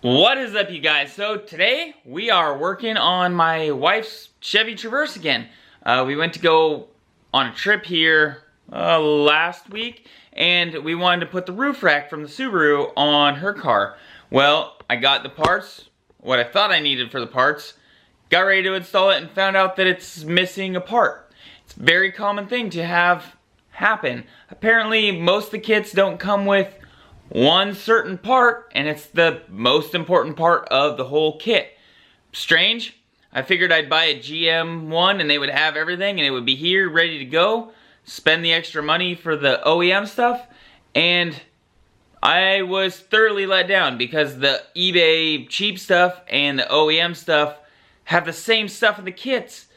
What is up, you guys? So today we are working on my wife's Chevy Traverse again. We went to go on a trip here last week, and we wanted to put the roof rack from the Subaru on her car. Well, I got the parts, what I thought I needed for the parts, got ready to install it and found out that it's missing a part. It's a very common thing to have happen. Apparently most of the kits don't come with one certain part, and it's the most important part of the whole kit. Strange. I figured I'd buy a GM one and they would have everything and it would be here ready to go, spend the extra money for the OEM stuff, and I was thoroughly let down because the eBay cheap stuff and the OEM stuff have the same stuff in the kits,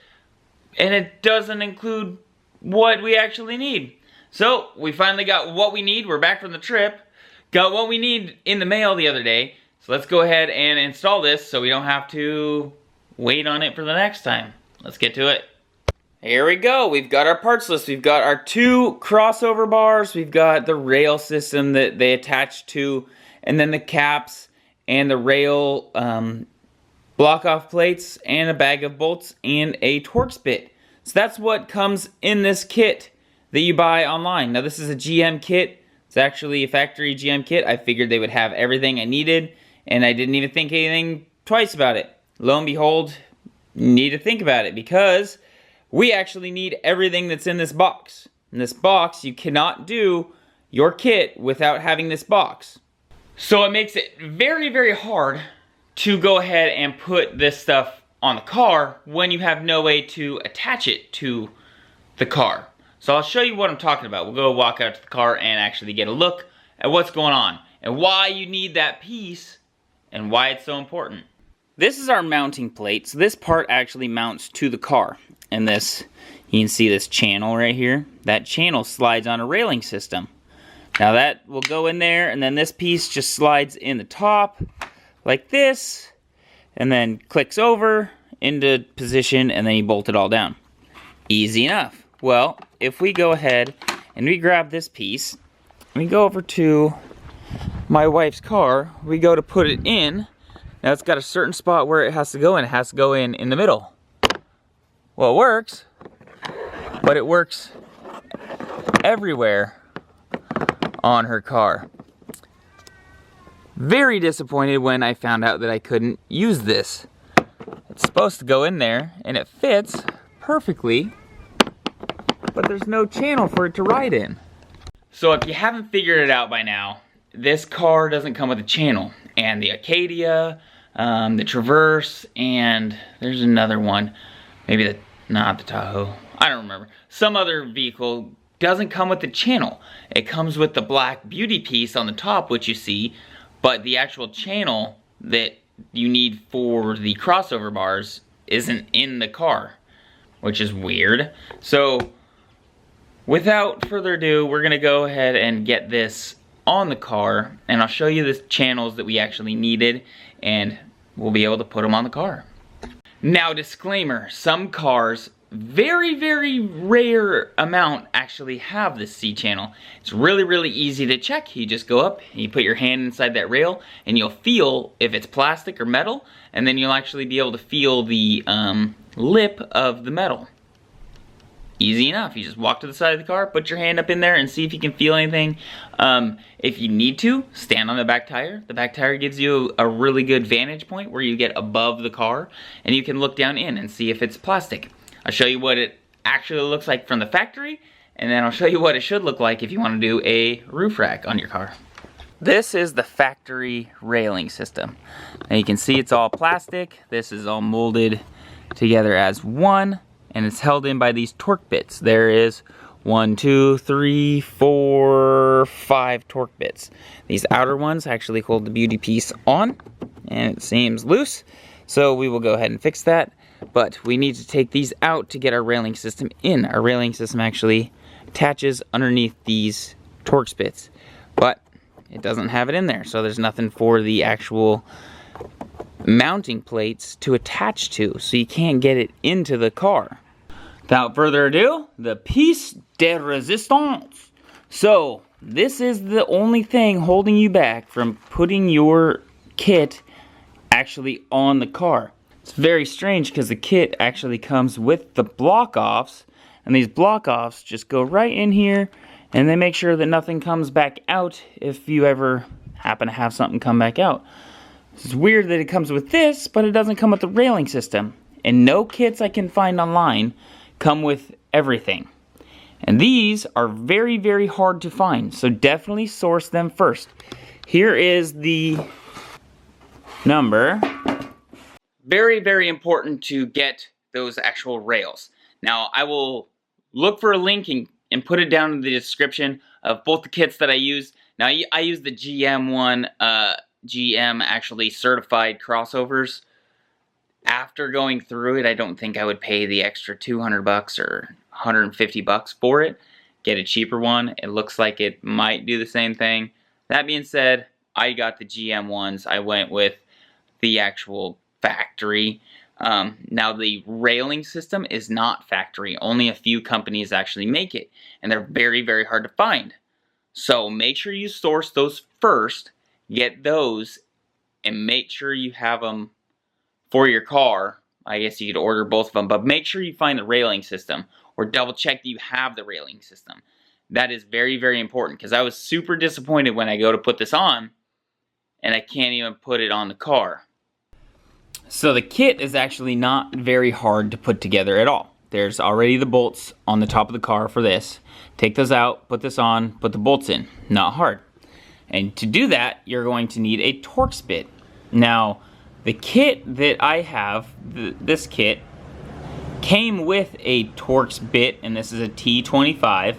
and it doesn't include what we actually need. So we finally got what we need. We're back from the trip. Got what we need in the mail the other day. So let's go ahead and install this so we don't have to wait on it for the next time. Let's get to it. Here we go. We've got our parts list. We've got our 2 crossover bars. We've got the rail system that they attach to, and then the caps and the rail block-off plates and a bag of bolts and a Torx bit. So that's what comes in this kit that you buy online. Now this is a GM kit. It's actually a factory GM kit. I figured they would have everything I needed, and I didn't even think anything twice about it. Lo and behold, need to think about it because we actually need everything that's in this box. In this box, you cannot do your kit without having this box. So it makes it very, very hard to go ahead and put this stuff on the car when you have no way to attach it to the car. So I'll show you what I'm talking about. We'll go walk out to the car and actually get a look at what's going on and why you need that piece and why it's so important. This is our mounting plate. So this part actually mounts to the car. And this, you can see this channel right here. That channel slides on a railing system. Now that will go in there, and then this piece just slides in the top like this, and then clicks over into position, and then you bolt it all down. Easy enough. Well, if we go ahead and we grab this piece, and we go over to my wife's car, we go to put it in. Now it's got a certain spot where it has to go in. It has to go in the middle. Well, it works, but it works everywhere on her car. Very disappointed when I found out that I couldn't use this. It's supposed to go in there, and it fits perfectly, but there's no channel for it to ride in. So if you haven't figured it out by now, this car doesn't come with a channel. And the Acadia, the Traverse, and there's another one. Maybe not the Tahoe. I don't remember. Some other vehicle doesn't come with the channel. It comes with the black beauty piece on the top, which you see, but the actual channel that you need for the crossover bars isn't in the car, which is weird. So without further ado, we're gonna go ahead and get this on the car, and I'll show you the channels that we actually needed, and we'll be able to put them on the car. Now, disclaimer, some cars, very, very rare amount actually have this C channel. It's really, really easy to check. You just go up, and you put your hand inside that rail, and you'll feel if it's plastic or metal, and then you'll actually be able to feel the lip of the metal. Easy enough. You just walk to the side of the car, put your hand up in there, and see if you can feel anything. If you need to, stand on the back tire. The back tire gives you a really good vantage point where you get above the car, and you can look down in and see if it's plastic. I'll show you what it actually looks like from the factory, and then I'll show you what it should look like if you want to do a roof rack on your car. This is the factory railing system. And you can see it's all plastic. This is all molded together as one, and it's held in by these Torx bits. There is 1, 2, 3, 4, 5 Torx bits. These outer ones actually hold the beauty piece on, and it seems loose. So we will go ahead and fix that. But we need to take these out to get our railing system in. Our railing system actually attaches underneath these Torx bits, but it doesn't have it in there. So there's nothing for the actual mounting plates to attach to. So you can't get it into the car. Without further ado, the piece de resistance. So this is the only thing holding you back from putting your kit actually on the car. It's very strange because the kit actually comes with the block-offs, and these block-offs just go right in here, and they make sure that nothing comes back out if you ever happen to have something come back out. It's weird that it comes with this, but it doesn't come with the railing system. And no kits I can find online come with everything. And these are very, very hard to find, so definitely source them first. Here is the number. Very, very important to get those actual rails. Now, I will look for a link and put it down in the description of both the kits that I use. Now, I use the GM one, GM actually certified crossovers. After going through it, I don't think I would pay the extra 200 bucks or 150 bucks for it. Get a cheaper one. It looks like it might do the same thing. That being said, I got the GM ones. I went with the actual factory. Now the railing system is not factory. Only a few companies actually make it, and they're very, very hard to find. So make sure you source those first, get those, and make sure you have them for your car. I guess you could order both of them, but make sure you find the railing system, or double check that you have the railing system. That is very, very important, because I was super disappointed when I go to put this on and I can't even put it on the car. So the kit is actually not very hard to put together at all. There's already the bolts on the top of the car for this. Take those out, put this on, put the bolts in. Not hard. And to do that, you're going to need a Torx bit. Now, the kit that I have, this kit, came with a Torx bit, and this is a T25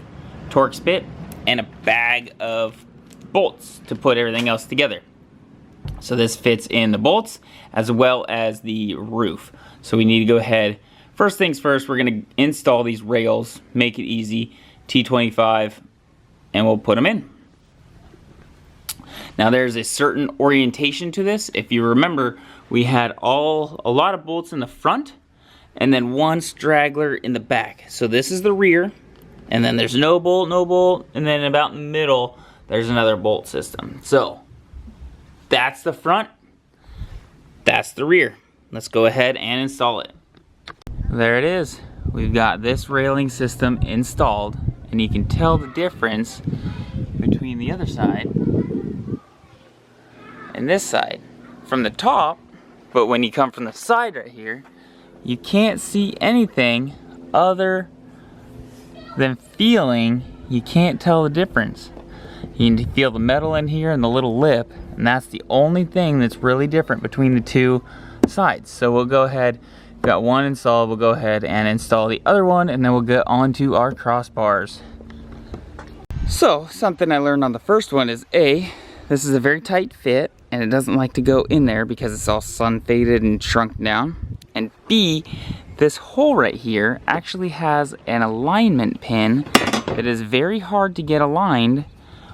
Torx bit, and a bag of bolts to put everything else together. So this fits in the bolts as well as the roof. So we need to go ahead, first things first, we're going to install these rails, make it easy, T25, and we'll put them in. Now there's a certain orientation to this. If you remember, we had a lot of bolts in the front and then one straggler in the back. So this is the rear, and then there's no bolt, and then about in the middle there's another bolt system. So that's the front, that's the rear. Let's go ahead and install it. There it is. We've got this railing system installed, and you can tell the difference between the other side and this side from the top, but when you come from the side right here, you can't see anything other than feeling. You can't tell the difference. You can feel the metal in here and the little lip, and that's the only thing that's really different between the two sides. So we'll go ahead, got one installed, we'll go ahead and install the other one, and then we'll get onto our crossbars. So something I learned on the first one is A, this is a very tight fit, and it doesn't like to go in there because it's all sun faded and shrunk down. And B, this hole right here actually has an alignment pin that is very hard to get aligned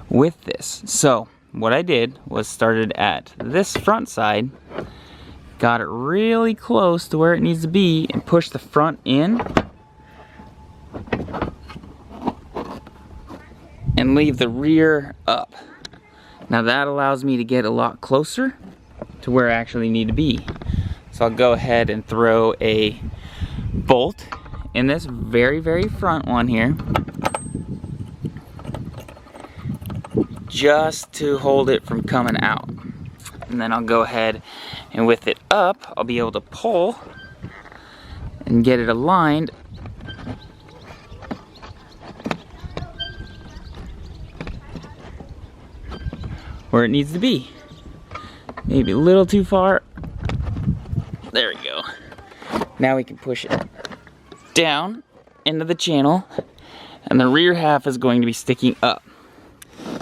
with this. So what I did was started at this front side, got it really close to where it needs to be, and pushed the front in and leave the rear up. Now that allows me to get a lot closer to where I actually need to be. So I'll go ahead and throw a bolt in this very, very front one here, just to hold it from coming out. And then I'll go ahead and with it up, I'll be able to pull and get it aligned where it needs to be. Maybe a little too far. There we go. Now we can push it down into the channel, and the rear half is going to be sticking up.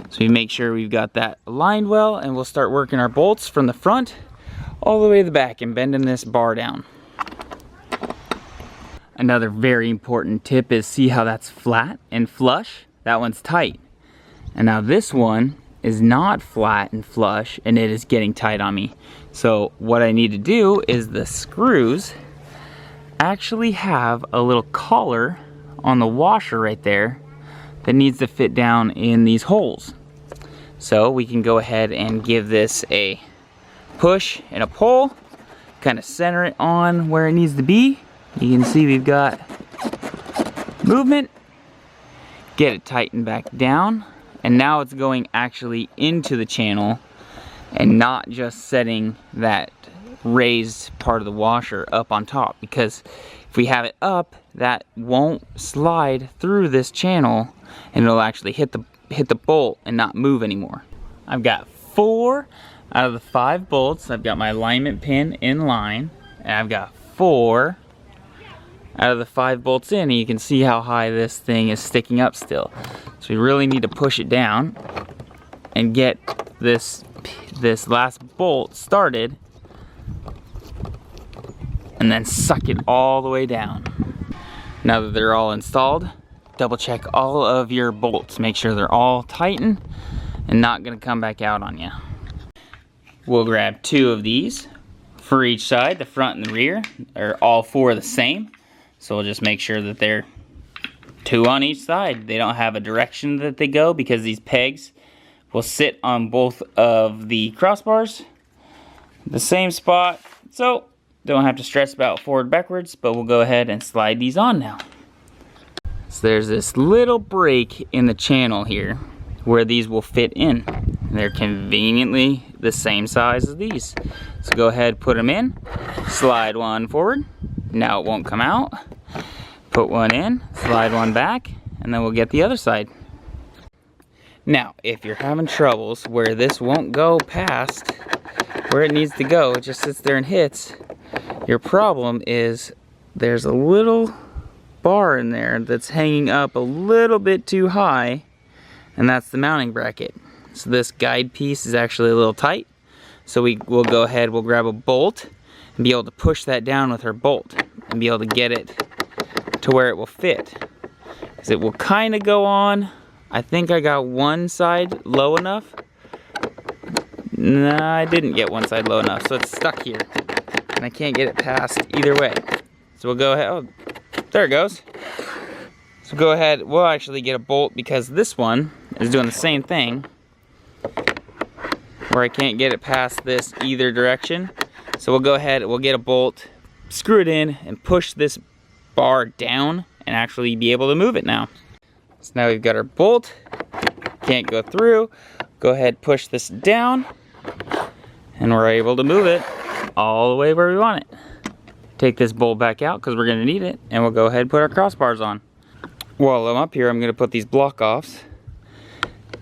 So we make sure we've got that aligned well, and we'll start working our bolts from the front all the way to the back and bending this bar down. Another very important tip is see how that's flat and flush? That one's tight. And now this one is not flat and flush, and it is getting tight on me. So what I need to do is the screws actually have a little collar on the washer right there that needs to fit down in these holes. So we can go ahead and give this a push and a pull, kind of center it on where it needs to be. You can see we've got movement. Get it tightened back down, and now it's going actually into the channel and not just setting that raised part of the washer up on top, because if we have it up, that won't slide through this channel and it'll actually hit the bolt and not move anymore. I've got 4 out of the 5 bolts. I've got my alignment pin in line, and I've got 4 out of the 5 bolts in, and you can see how high this thing is sticking up still. So we really need to push it down and get this last bolt started, and then suck it all the way down. Now that they're all installed, double check all of your bolts. Make sure they're all tightened and not gonna come back out on you. We'll grab 2 of these for each side. The front and the rear are all 4 the same. So we'll just make sure that they're 2 on each side. They don't have a direction that they go, because these pegs will sit on both of the crossbars, the same spot. So don't have to stress about forward, backwards, but we'll go ahead and slide these on now. So there's this little break in the channel here where these will fit in. They're conveniently the same size as these. So go ahead, put them in, slide one forward. Now it won't come out. Put one in, slide one back, and then we'll get the other side. Now, if you're having troubles where this won't go past where it needs to go, it just sits there and hits, your problem is there's a little bar in there that's hanging up a little bit too high, and that's the mounting bracket. So this guide piece is actually a little tight, so we'll go ahead, we'll grab a bolt and be able to push that down with our bolt and be able to get it to where it will fit. Because it will kind of go on. I think I got one side low enough. Nah, I didn't get one side low enough, so it's stuck here. And I can't get it past either way. So we'll go ahead, oh, there it goes. So go ahead, we'll actually get a bolt, because this one is doing the same thing, where I can't get it past this either direction. So we'll go ahead, we'll get a bolt, screw it in, and push this bar down and actually be able to move it now. So now we've got our bolt, can't go through. Go ahead, push this down, and we're able to move it all the way where we want it. Take this bolt back out, because we're gonna need it, and we'll go ahead and put our crossbars on. While I'm up here, I'm gonna put these block offs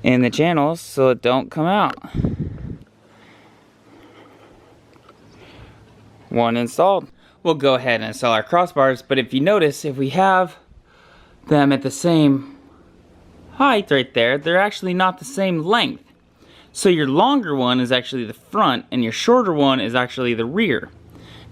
in the channels so it don't come out. One installed. We'll go ahead and install our crossbars, but if you notice, if we have them at the same height right there, they're actually not the same length. So your longer one is actually the front, and your shorter one is actually the rear.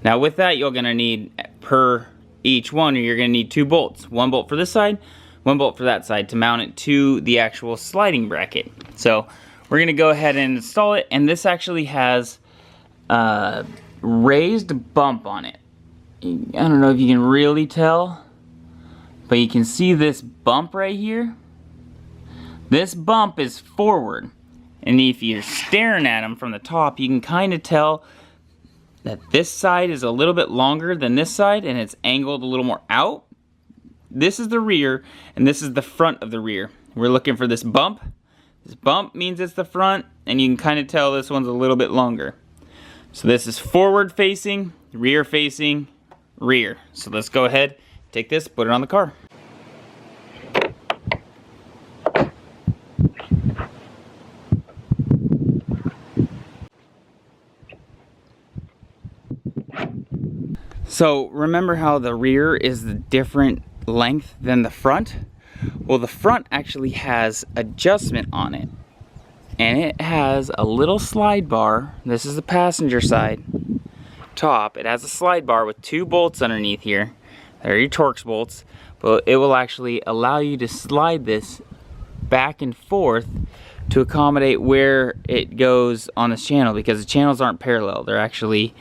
Now with that, you're gonna need, per each one, you're gonna need 2 bolts. 1 bolt for this side, 1 bolt for that side, to mount it to the actual sliding bracket. So we're gonna go ahead and install it, and this actually has a raised bump on it. I don't know if you can really tell, but you can see this bump right here. This bump is forward, and if you're staring at them from the top, you can kind of tell that this side is a little bit longer than this side, and it's angled a little more out. This is the rear, and this is the front of the rear. We're looking for this bump. This bump means it's the front, and you can kind of tell this one's a little bit longer. So this is forward facing, rear facing, rear. So let's go ahead, take this, put it on the car. So remember how the rear is the different length than the front? Well, the front actually has adjustment on it, and it has a little slide bar. This is the passenger side top. It has a slide bar with 2 bolts underneath here. They're your Torx bolts, but it will actually allow you to slide this back and forth to accommodate where it goes on this channel, because the channels aren't parallel. They're actually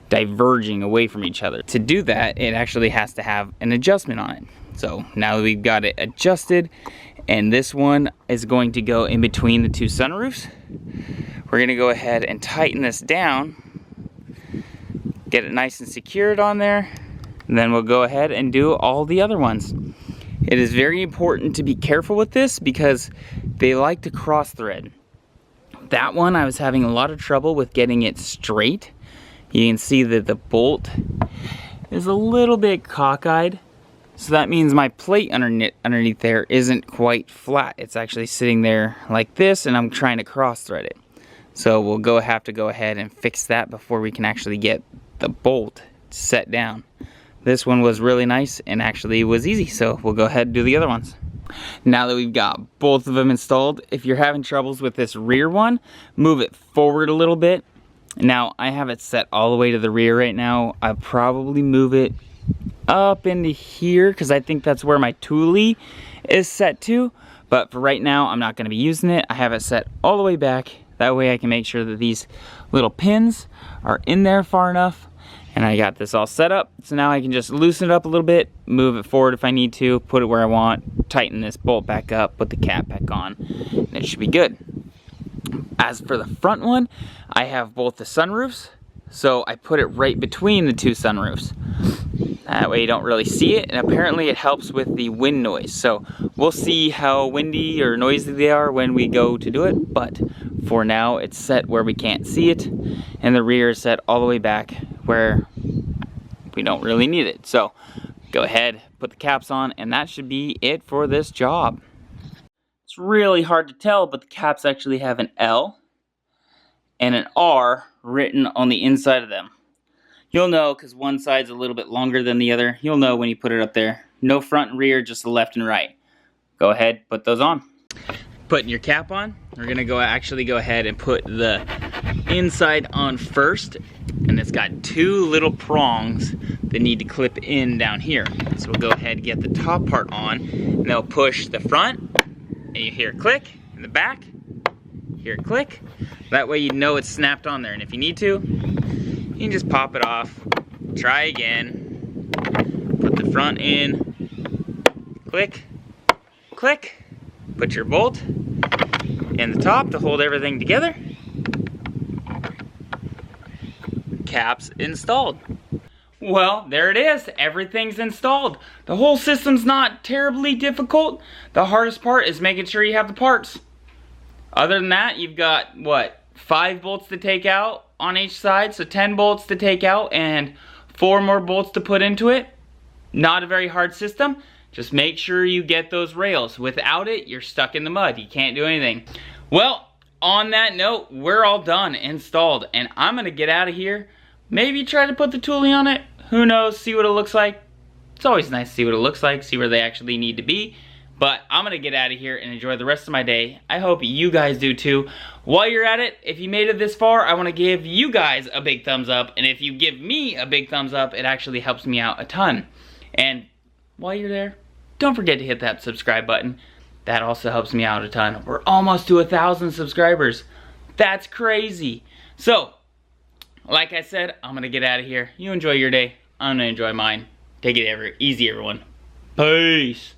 diverging away from each other. To do that, it actually has to have an adjustment on it. So now that we've got it adjusted, and this one is going to go in between the 2 sunroofs, we're gonna go ahead and tighten this down get it nice and secured on there. And then we'll go ahead and do all the other ones. It is very important to be careful with this because they like to cross thread. That one I was having a lot of trouble with getting it straight. You can see that the bolt is a little bit cockeyed. So that means my plate underneath there isn't quite flat. It's actually sitting there like this, and I'm trying to cross thread it. So we'll have to go ahead and fix that before we can actually get the bolt set down. This one was really nice and actually was easy, so we'll go ahead and do the other ones. Now that we've got both of them installed, if you're having troubles with this rear one, move it forward a little bit. Now I have it set all the way to the rear right now. I'll probably move it up into here because I think that's where my toolie is set to. But for right now, I'm not going to be using it. I have it set all the way back. That way I can make sure that these little pins are in there far enough. And I got this all set up. So now I can just loosen it up a little bit, move it forward if I need to, put it where I want, tighten this bolt back up, put the cap back on, and it should be good. As for the front one, I have both the sunroofs. So I put it right between the two sunroofs. That way you don't really see it, and apparently it helps with the wind noise. So we'll see how windy or noisy they are when we go to do it, but for now it's set where we can't see it, and the rear is set all the way back where we don't really need it. So go ahead, put the caps on, and that should be it for this job. It's really hard to tell, but the caps actually have an L and an R written on the inside of them. You'll know because one side's a little bit longer than the other. You'll know when you put it up there. No front and rear, just the left and right. Go ahead, put those on. Putting your cap on, we're gonna actually go ahead and put the inside on first. And it's got two little prongs that need to clip in down here. So we'll go ahead and get the top part on, and they'll push the front, and you hear a click in the back, hear a click. That way you know it's snapped on there, and if you need to, you can just pop it off, try again, put the front in, click, click, put your bolt in the top to hold everything together. Caps installed. Well, there it is. Everything's installed. The whole system's not terribly difficult. The hardest part is making sure you have the parts. Other than that, you've got, what, 5 bolts to take out on each side, so 10 bolts to take out and 4 more bolts to put into it. Not a very hard system. Just make sure you get those rails. Without it, you're stuck in the mud. You can't do anything. Well, on that note, we're all done, installed, and I'm gonna get out of here. Maybe try to put the toolie on it. Who knows, see what it looks like. It's always nice to see what it looks like, see where they actually need to be. But I'm gonna get out of here and enjoy the rest of my day. I hope you guys do too. While you're at it, if you made it this far, I wanna give you guys a big thumbs up. And if you give me a big thumbs up, it actually helps me out a ton. And while you're there, don't forget to hit that subscribe button. That also helps me out a ton. We're almost to 1,000 subscribers. That's crazy. So, like I said, I'm gonna get out of here. You enjoy your day. I'm gonna enjoy mine. Take it easy, everyone. Peace.